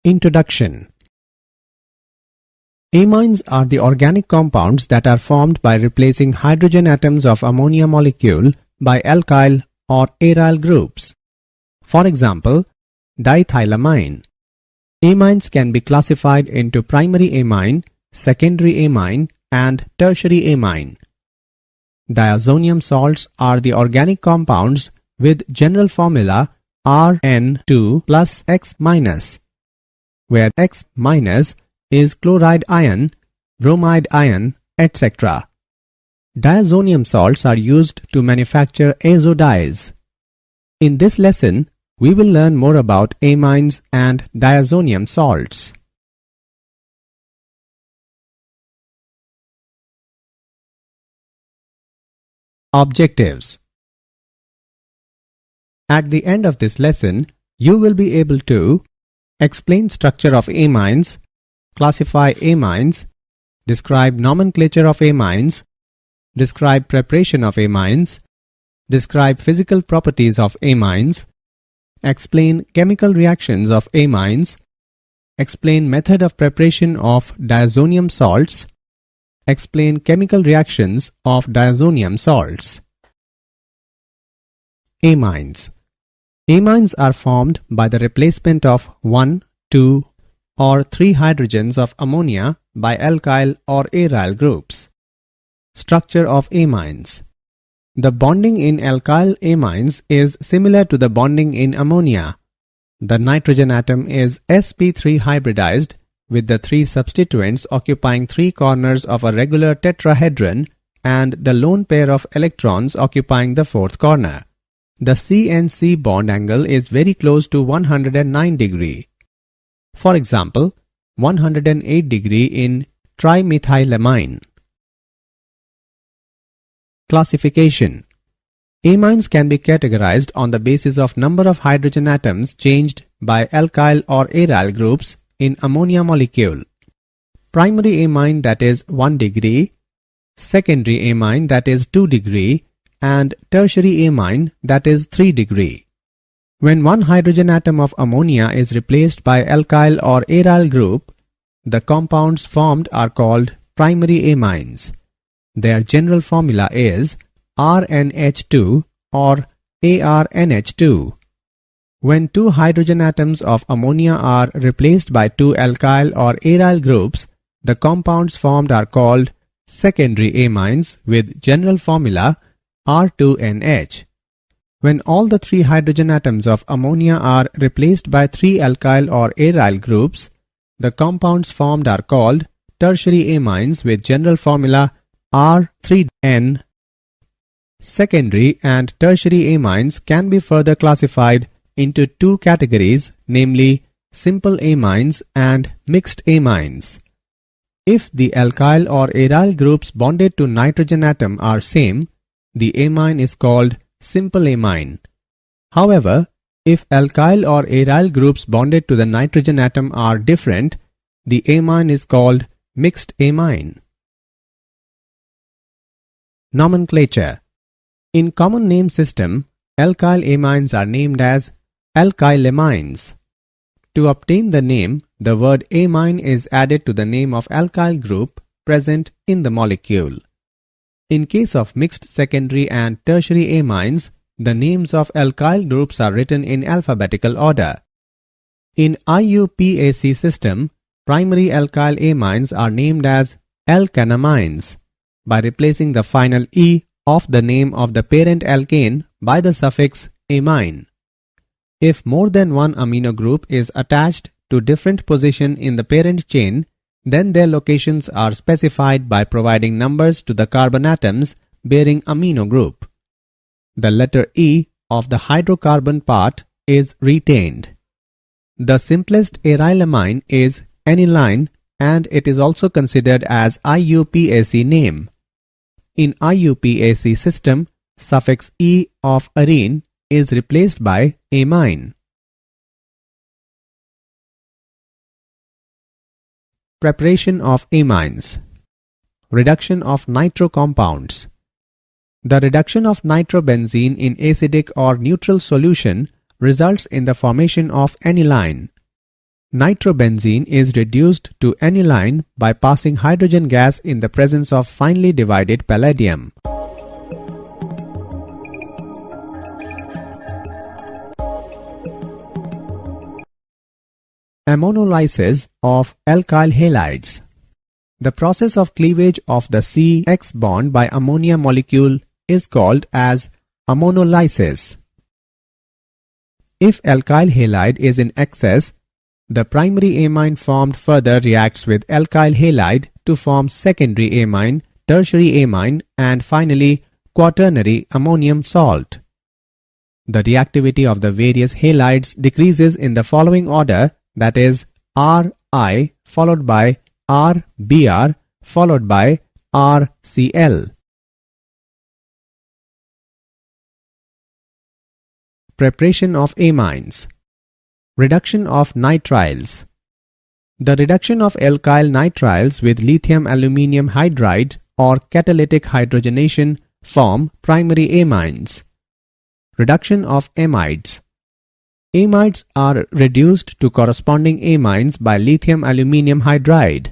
Introduction. Amines are the organic compounds that are formed by replacing hydrogen atoms of ammonia molecule by alkyl or aryl groups. For example, diethylamine. Amines can be classified into primary amine, secondary amine, and tertiary amine. Diazonium salts are the organic compounds with general formula Rn2 plus X minus, where X minus is chloride ion, bromide ion, etc. Diazonium salts are used to manufacture azo-dyes. In this lesson, we will learn more about amines and diazonium salts. Objectives. At the end of this lesson, you will be able to explain structure of amines, classify amines, describe nomenclature of amines, describe preparation of amines, describe physical properties of amines, explain chemical reactions of amines, explain method of preparation of diazonium salts, explain chemical reactions of diazonium salts. Amines. Amines are formed by the replacement of 1, 2, or 3 hydrogens of ammonia by alkyl or aryl groups. Structure of amines. The bonding in alkyl amines is similar to the bonding in ammonia. The nitrogen atom is sp3 hybridized with the 3 substituents occupying 3 corners of a regular tetrahedron and the lone pair of electrons occupying the 4th corner. The C-N-C bond angle is very close to 109 degree. For example, 108 degree in trimethylamine. Classification. Amines can be categorized on the basis of number of hydrogen atoms changed by alkyl or aryl groups in ammonia molecule. Primary amine, that is 1 degree, secondary amine, that is 2 degree, and tertiary amine, that is 3 degree. When one hydrogen atom of ammonia is replaced by alkyl or aryl group, the compounds formed are called primary amines. Their general formula is RNH2 or ARNH2. When 2 hydrogen atoms of ammonia are replaced by 2 alkyl or aryl groups, the compounds formed are called secondary amines with general formula R2NH. When all the 3 hydrogen atoms of ammonia are replaced by 3 alkyl or aryl groups, the compounds formed are called tertiary amines with general formula R3N. Secondary and tertiary amines can be further classified into 2 categories, namely simple amines and mixed amines. If the alkyl or aryl groups bonded to nitrogen atom are same, the amine is called simple amine. However, if alkyl or aryl groups bonded to the nitrogen atom are different, the amine is called mixed amine. Nomenclature. In common name system, alkyl amines are named as alkylamines. To obtain the name, the word amine is added to the name of alkyl group present in the molecule. In case of mixed secondary and tertiary amines, the names of alkyl groups are written in alphabetical order. In IUPAC system, primary alkyl amines are named as alkanamines by replacing the final E of the name of the parent alkane by the suffix amine. If more than one amino group is attached to different position in the parent chain, then their locations are specified by providing numbers to the carbon atoms bearing amino group. The letter E of the hydrocarbon part is retained. The simplest arylamine is aniline and it is also considered as IUPAC name. In IUPAC system, suffix E of arene is replaced by amine. Preparation of amines. Reduction of nitro compounds. The reduction of nitrobenzene in acidic or neutral solution results in the formation of aniline. Nitrobenzene is reduced to aniline by passing hydrogen gas in the presence of finely divided palladium. Ammonolysis of alkyl halides. The process of cleavage of the CX bond by ammonia molecule is called as ammonolysis. If alkyl halide is in excess, the primary amine formed further reacts with alkyl halide to form secondary amine, tertiary amine, and finally quaternary ammonium salt. The reactivity of the various halides decreases in the following order, that is Ri followed by RBr followed by RCl. Preparation of amines. Reduction of nitriles. The reduction of alkyl nitriles with lithium aluminium hydride or catalytic hydrogenation form primary amines. Reduction of amides. Amides are reduced to corresponding amines by lithium aluminium hydride.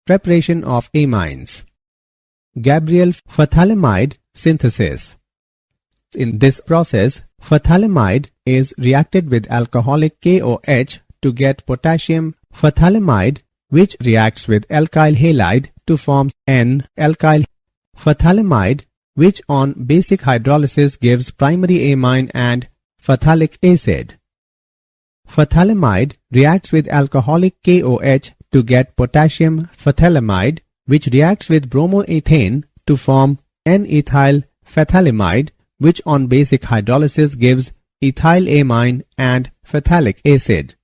Preparation of amines. Gabriel phthalimide synthesis. In this process, phthalimide is reacted with alcoholic KOH to get potassium phthalimide, which reacts with alkyl halide to form N-alkyl phthalimide, which on basic hydrolysis gives primary amine and phthalic acid. Phthalimide reacts with alcoholic KOH to get potassium phthalimide, which reacts with bromoethane to form N-ethyl phthalimide, which on basic hydrolysis gives ethylamine and phthalic acid.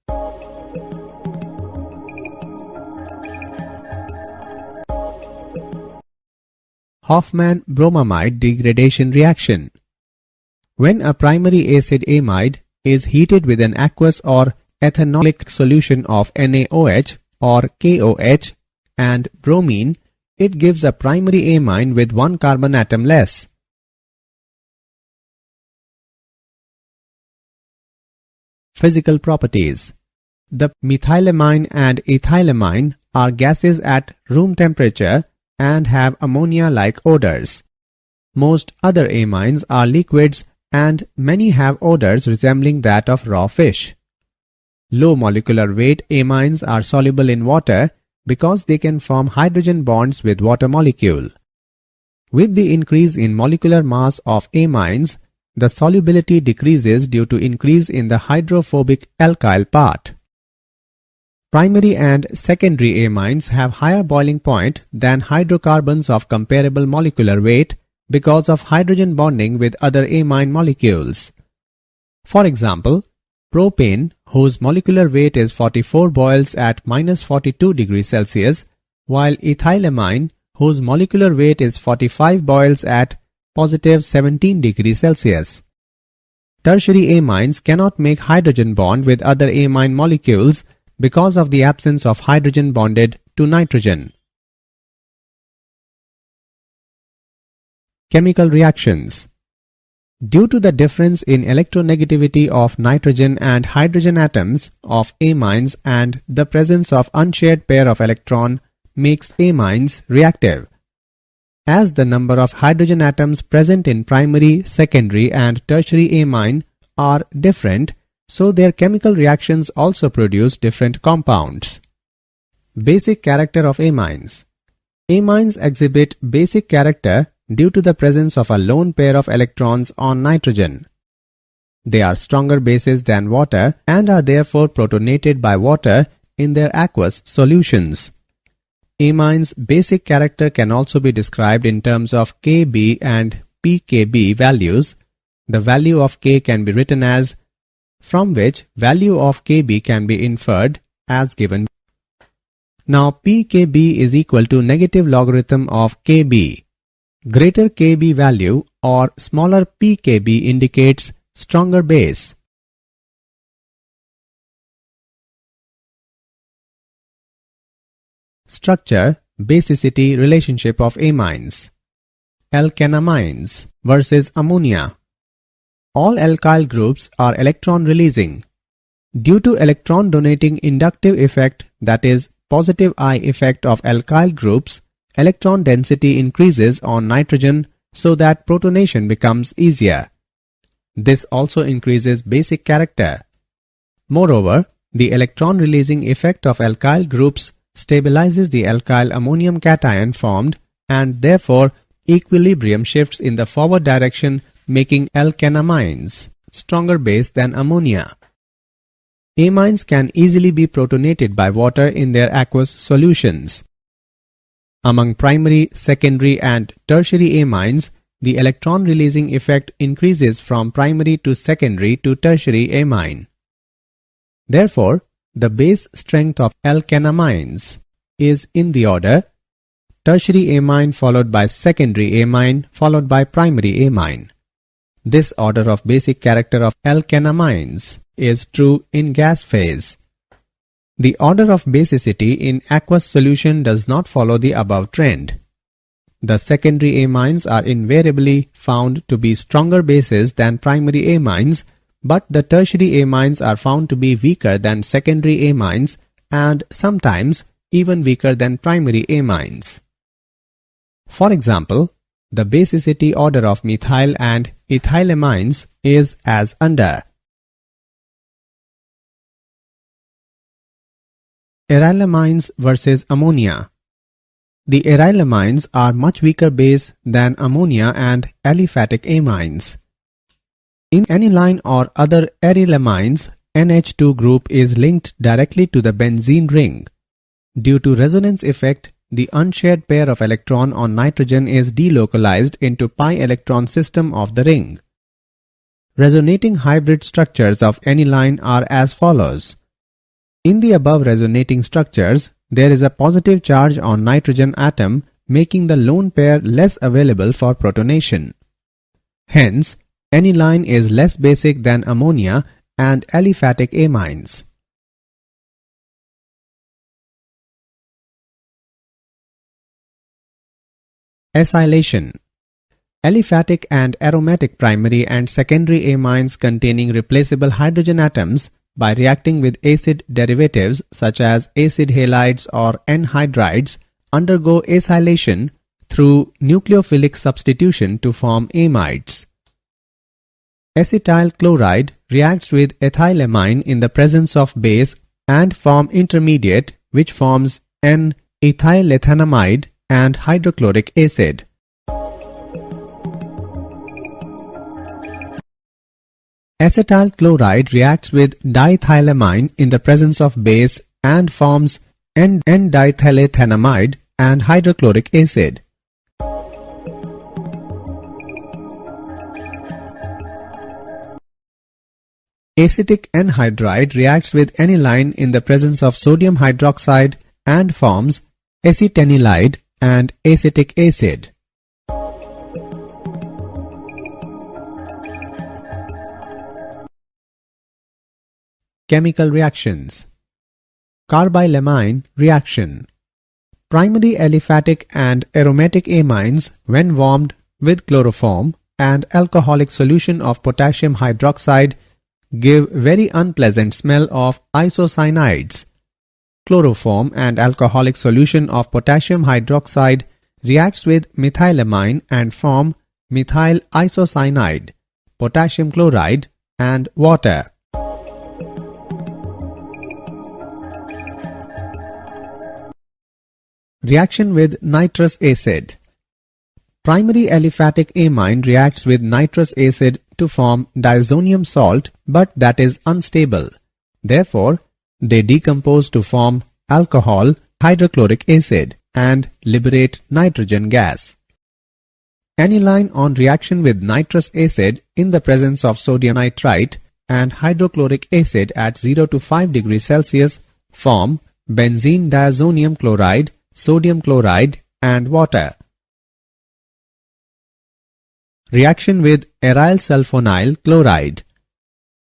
Hofmann-bromamide degradation reaction. When a primary acid amide is heated with an aqueous or ethanolic solution of NaOH or KOH and bromine, it gives a primary amine with one carbon atom less. Physical properties. The methylamine and ethylamine are gases at room temperature and have ammonia-like odors. Most other amines are liquids and many have odors resembling that of raw fish. Low molecular weight amines are soluble in water because they can form hydrogen bonds with water molecule. With the increase in molecular mass of amines, the solubility decreases due to increase in the hydrophobic alkyl part. Primary and secondary amines have higher boiling point than hydrocarbons of comparable molecular weight because of hydrogen bonding with other amine molecules. For example, propane, whose molecular weight is 44, boils at -42 degrees Celsius, while ethylamine, whose molecular weight is 45, boils at +17 degrees Celsius. Tertiary amines cannot make hydrogen bond with other amine molecules because of the absence of hydrogen bonded to nitrogen. Chemical reactions. Due to the difference in electronegativity of nitrogen and hydrogen atoms of amines and the presence of unshared pair of electron makes amines reactive. As the number of hydrogen atoms present in primary, secondary and tertiary amine are different, so their chemical reactions also produce different compounds. Basic character of amines. Amines exhibit basic character due to the presence of a lone pair of electrons on nitrogen. They are stronger bases than water and are therefore protonated by water in their aqueous solutions. Amines' basic character can also be described in terms of Kb and pKb values. The value of K can be written as, from which value of Kb can be inferred as given. Now pKb is equal to negative logarithm of Kb. Greater Kb value or smaller pKb indicates stronger base. Structure, basicity relationship of amines. Alkanamines versus ammonia. All alkyl groups are electron releasing. Due to electron donating inductive effect, that is positive I effect of alkyl groups, electron density increases on nitrogen so that protonation becomes easier. This also increases basic character. Moreover, the electron releasing effect of alkyl groups stabilizes the alkyl ammonium cation formed, and therefore equilibrium shifts in the forward direction, making alkanamines stronger base than ammonia. Amines can easily be protonated by water in their aqueous solutions. Among primary, secondary and tertiary amines, the electron releasing effect increases from primary to secondary to tertiary amine. Therefore, the base strength of alkanamines is in the order tertiary amine followed by secondary amine followed by primary amine. This order of basic character of alkanamines is true in gas phase. The order of basicity in aqueous solution does not follow the above trend. The secondary amines are invariably found to be stronger bases than primary amines, but the tertiary amines are found to be weaker than secondary amines and sometimes even weaker than primary amines. For example, the basicity order of methyl and ethylamines is as under. Arylamines versus ammonia. The arylamines are much weaker base than ammonia and aliphatic amines. In aniline or other arylamines, NH2 group is linked directly to the benzene ring. Due to resonance effect, the unshared pair of electron on nitrogen is delocalized into pi electron system of the ring. Resonating hybrid structures of aniline are as follows. In the above resonating structures, there is a positive charge on nitrogen atom, making the lone pair less available for protonation. Hence, aniline is less basic than ammonia and aliphatic amines. Acylation. Aliphatic and aromatic primary and secondary amines containing replaceable hydrogen atoms by reacting with acid derivatives such as acid halides or anhydrides undergo acylation through nucleophilic substitution to form amides. Acetyl chloride reacts with ethylamine in the presence of base and form intermediate which forms an ethylethanamide and hydrochloric acid. Acetyl chloride reacts with diethylamine in the presence of base and forms N-diethylethanamide and hydrochloric acid. Acetic anhydride reacts with aniline in the presence of sodium hydroxide and forms acetanilide and acetic acid. Chemical reactions. Carbylamine reaction. Primary aliphatic and aromatic amines, when warmed with chloroform and alcoholic solution of potassium hydroxide, give very unpleasant smell of isocyanides. Chloroform and alcoholic solution of potassium hydroxide reacts with methylamine and form methyl isocyanide, potassium chloride and water. Reaction with nitrous acid. Primary aliphatic amine reacts with nitrous acid to form diazonium salt, but that is unstable. Therefore, they decompose to form alcohol, hydrochloric acid, and liberate nitrogen gas. Aniline on reaction with nitrous acid in the presence of sodium nitrite and hydrochloric acid at 0 to 5 degrees Celsius form benzene diazonium chloride, sodium chloride, and water. Reaction with aryl sulfonyl chloride.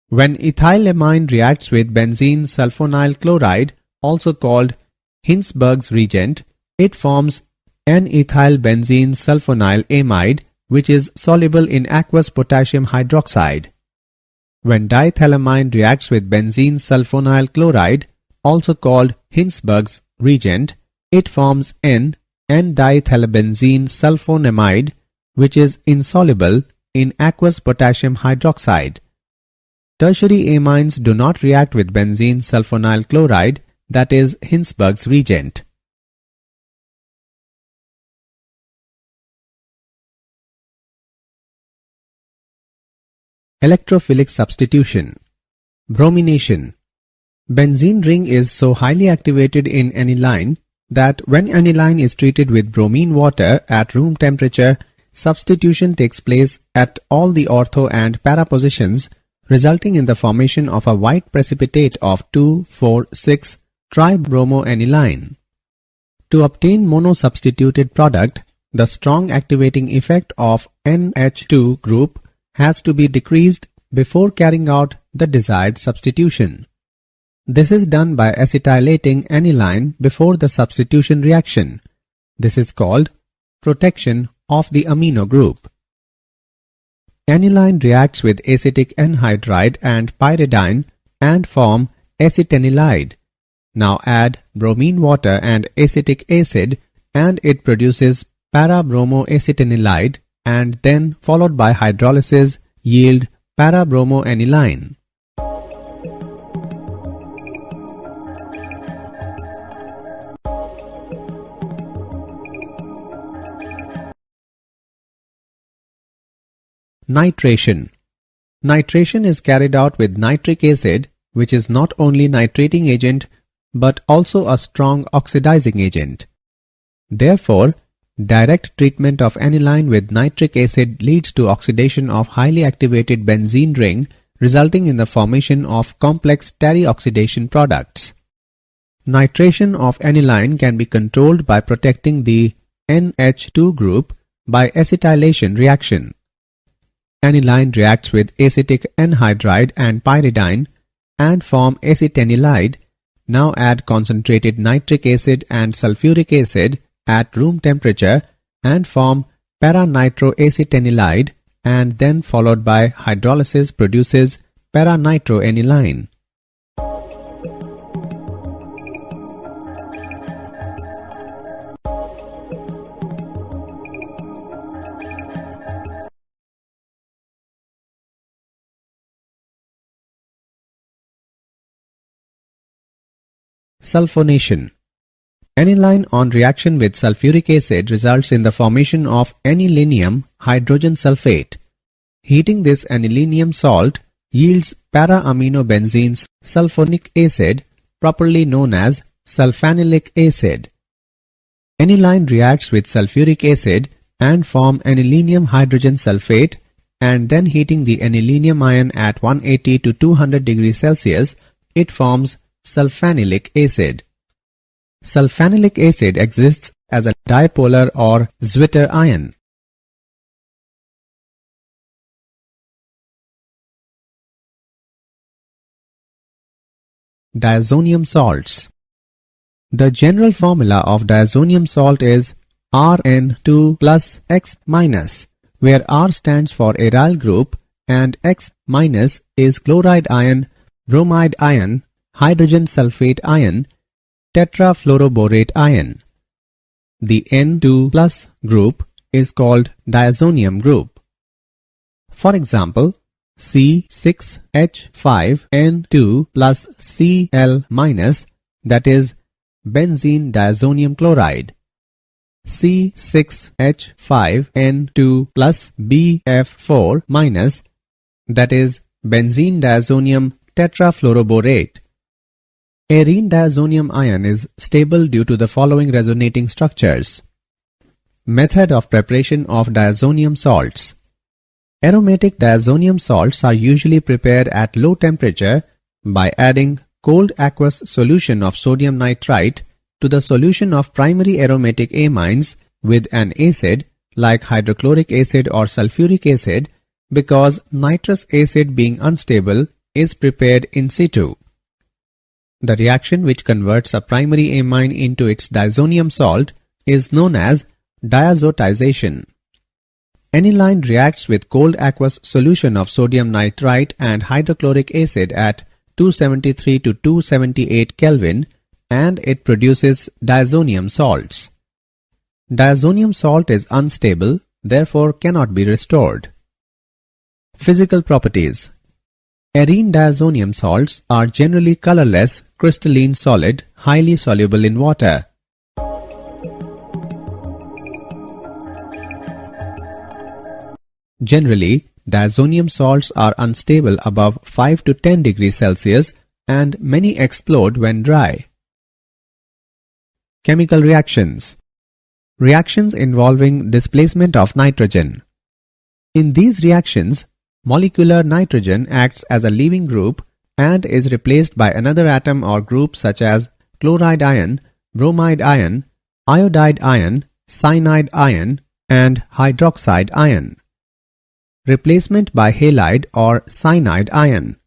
When ethylamine reacts with benzene sulfonyl chloride, also called Hinsberg's reagent, it forms N-ethylbenzene sulfonyl amide, which is soluble in aqueous potassium hydroxide. When diethylamine reacts with benzene sulfonyl chloride, also called Hinsberg's reagent, it forms N-diethylbenzene sulfonamide, which is insoluble in aqueous potassium hydroxide. Tertiary amines do not react with benzene sulfonyl chloride, that is Hinsberg's reagent. Electrophilic substitution. Bromination. Benzene ring is so highly activated in aniline that when aniline is treated with bromine water at room temperature, substitution takes place at all the ortho and para positions, resulting in the formation of a white precipitate of 2,4,6-tribromoaniline. To obtain mono-substituted product, the strong activating effect of NH2 group has to be decreased before carrying out the desired substitution. This is done by acetylating aniline before the substitution reaction. This is called protection of the amino group. Aniline reacts with acetic anhydride and pyridine and form acetanilide. Now add bromine water and acetic acid and it produces para-bromoacetanilide, and then followed by hydrolysis yield para-bromoaniline. Nitration. Nitration is carried out with nitric acid, which is not only nitrating agent but also a strong oxidizing agent. Therefore, direct treatment of aniline with nitric acid leads to oxidation of highly activated benzene ring, resulting in the formation of complex terioxidation products. Nitration of aniline can be controlled by protecting the NH2 group by acetylation reaction. Aniline reacts with acetic anhydride and pyridine and form acetanilide. Now add concentrated nitric acid and sulfuric acid at room temperature and form para-nitroacetanilide, and then followed by hydrolysis produces para-nitroaniline. Sulfonation. Aniline on reaction with sulfuric acid results in the formation of anilinium hydrogen sulfate. Heating this anilinium salt yields para-aminobenzene sulfonic acid, properly known as sulfanilic acid. Aniline reacts with sulfuric acid and form anilinium hydrogen sulfate, and then heating the anilinium ion at 180 to 200 degrees Celsius, it forms sulfanilic acid. Sulfanilic acid exists as a dipolar or Zwitter ion. Diazonium salts. The general formula of diazonium salt is Rn2 plus X minus, where R stands for aryl group and X minus is chloride ion, bromide ion, hydrogen sulfate ion, tetrafluoroborate ion. The N2 plus group is called diazonium group. For example, C6H5N2 plus Cl minus, that is benzene diazonium chloride. C6H5N2 plus BF4 minus, that is benzene diazonium tetrafluoroborate. Arene diazonium ion is stable due to the following resonating structures. Method of preparation of diazonium salts. Aromatic diazonium salts are usually prepared at low temperature by adding cold aqueous solution of sodium nitrite to the solution of primary aromatic amines with an acid like hydrochloric acid or sulfuric acid because nitrous acid, being unstable, is prepared in situ. The reaction which converts a primary amine into its diazonium salt is known as diazotization. Aniline reacts with cold aqueous solution of sodium nitrite and hydrochloric acid at 273 to 278 Kelvin and it produces diazonium salts. Diazonium salt is unstable, therefore cannot be restored. Physical properties. Arene diazonium salts are generally colorless, crystalline solid, highly soluble in water. Generally, diazonium salts are unstable above 5 to 10 degrees Celsius and many explode when dry. Chemical reactions. Reactions involving displacement of nitrogen. In these reactions, molecular nitrogen acts as a leaving group and is replaced by another atom or group such as chloride ion, bromide ion, iodide ion, cyanide ion, and hydroxide ion. Replacement by halide or cyanide ion.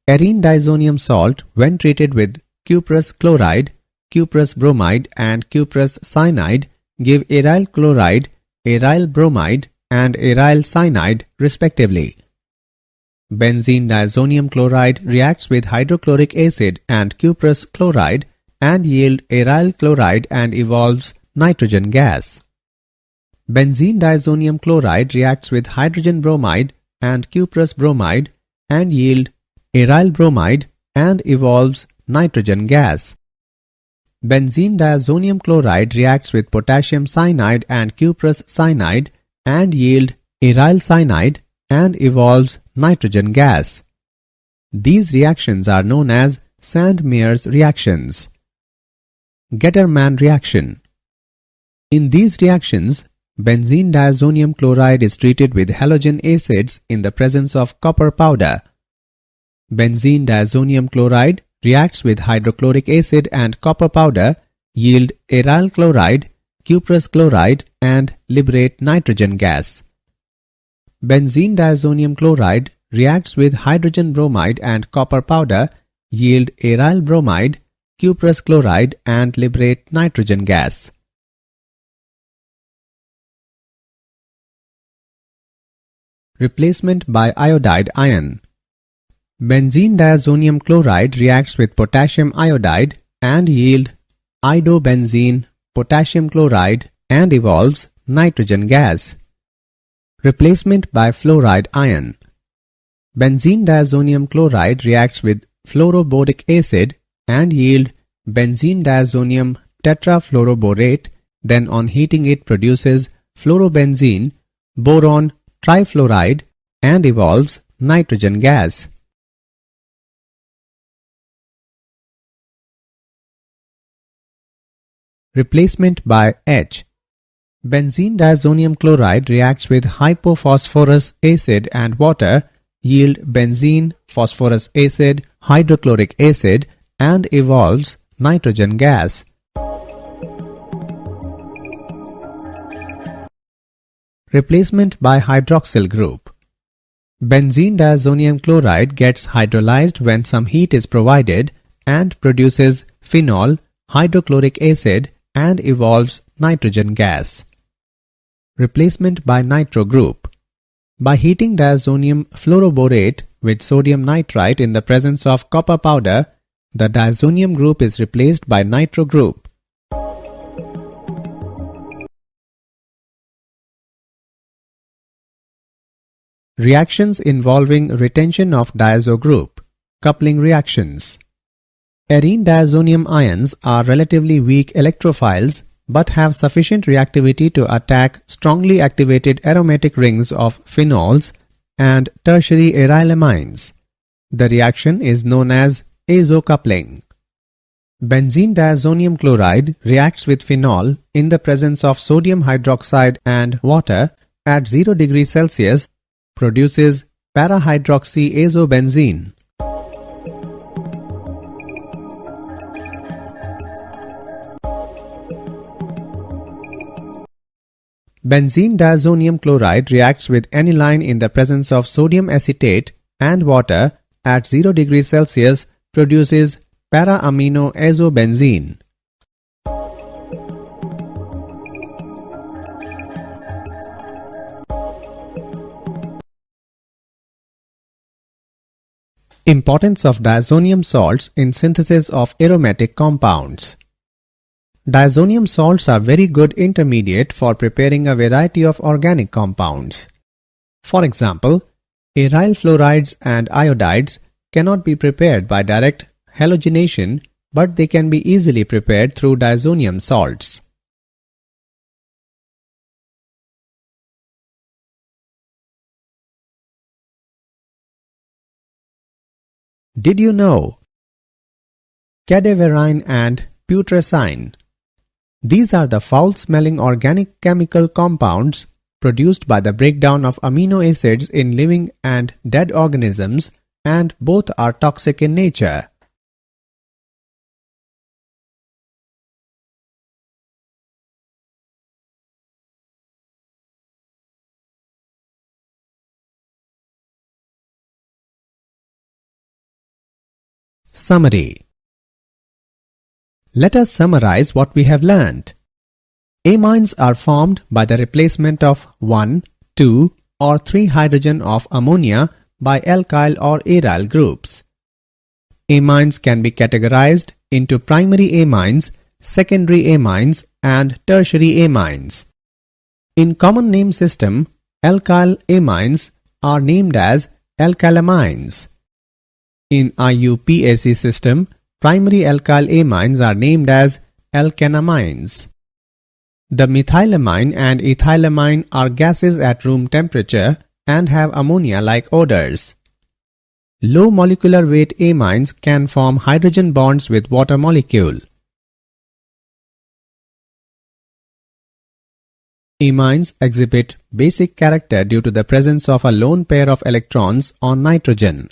Arene diazonium salt, when treated with cuprous chloride, cuprous bromide and cuprous cyanide, give aryl chloride, aryl bromide and aryl cyanide respectively. Benzene diazonium chloride reacts with hydrochloric acid and cuprous chloride and yield aryl chloride and evolves nitrogen gas. Benzene diazonium chloride reacts with hydrogen bromide and cuprous bromide and yield aryl bromide and evolves nitrogen gas. Benzene diazonium chloride reacts with potassium cyanide and cuprous cyanide and yield aryl cyanide and evolves nitrogen gas. These reactions are known as Sand-Mears reactions. Getterman reaction. In these reactions, benzene diazonium chloride is treated with halogen acids in the presence of copper powder. Benzene diazonium chloride reacts with hydrochloric acid and copper powder, yield aryl chloride, cuprous chloride and liberate nitrogen gas. Benzene diazonium chloride reacts with hydrogen bromide and copper powder, yield aryl bromide, cuprous chloride and liberate nitrogen gas. Replacement by iodide ion. Benzene diazonium chloride reacts with potassium iodide and yield iodobenzene, potassium chloride and evolves nitrogen gas. Replacement by fluoride ion. Benzene diazonium chloride reacts with fluoroboric acid and yield benzene diazonium tetrafluoroborate, then on heating it produces fluorobenzene, boron trifluoride and evolves nitrogen gas. Replacement by H. Benzene diazonium chloride reacts with hypophosphorus acid and water, yield benzene, phosphorus acid, hydrochloric acid and evolves nitrogen gas. Replacement by hydroxyl group. Benzene diazonium chloride gets hydrolyzed when some heat is provided and produces phenol, hydrochloric acid and evolves nitrogen gas. Replacement by nitro group. By heating diazonium fluoroborate with sodium nitrite in the presence of copper powder, the diazonium group is replaced by nitro group. Reactions involving retention of diazo group. Coupling reactions. Arene diazonium ions are relatively weak electrophiles but have sufficient reactivity to attack strongly activated aromatic rings of phenols and tertiary arylamines. The reaction is known as azo coupling. Benzene diazonium chloride reacts with phenol in the presence of sodium hydroxide and water at 0 degrees Celsius, produces parahydroxyazobenzene. Benzene diazonium chloride reacts with aniline in the presence of sodium acetate and water at 0 degrees Celsius, produces para-aminoazobenzene. Importance of diazonium salts in synthesis of aromatic compounds. Diazonium salts are very good intermediate for preparing a variety of organic compounds. For example, aryl fluorides and iodides cannot be prepared by direct halogenation, but they can be easily prepared through diazonium salts. Did you know? Cadaverine and putrescine. These are the foul-smelling organic chemical compounds produced by the breakdown of amino acids in living and dead organisms, and both are toxic in nature. Summary. Let us summarize what we have learned. Amines are formed by the replacement of 1, 2 or 3 hydrogen of ammonia by alkyl or aryl groups. Amines can be categorized into primary amines, secondary amines and tertiary amines. In common name system, alkyl amines are named as alkylamines. In IUPAC system, primary alkyl amines are named as alkanamines. The methylamine and ethylamine are gases at room temperature and have ammonia-like odors. Low molecular weight amines can form hydrogen bonds with water molecule. Amines exhibit basic character due to the presence of a lone pair of electrons on nitrogen.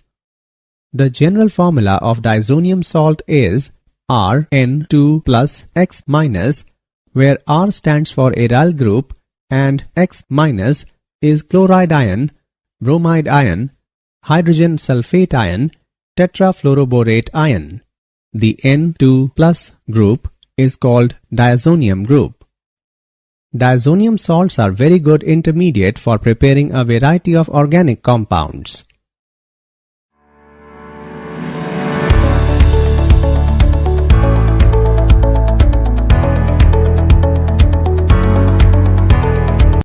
The general formula of diazonium salt is Rn2 plus X minus, where R stands for aryl group and X minus is chloride ion, bromide ion, hydrogen sulfate ion, tetrafluoroborate ion. The N2 plus group is called diazonium group. Diazonium salts are very good intermediate for preparing a variety of organic compounds.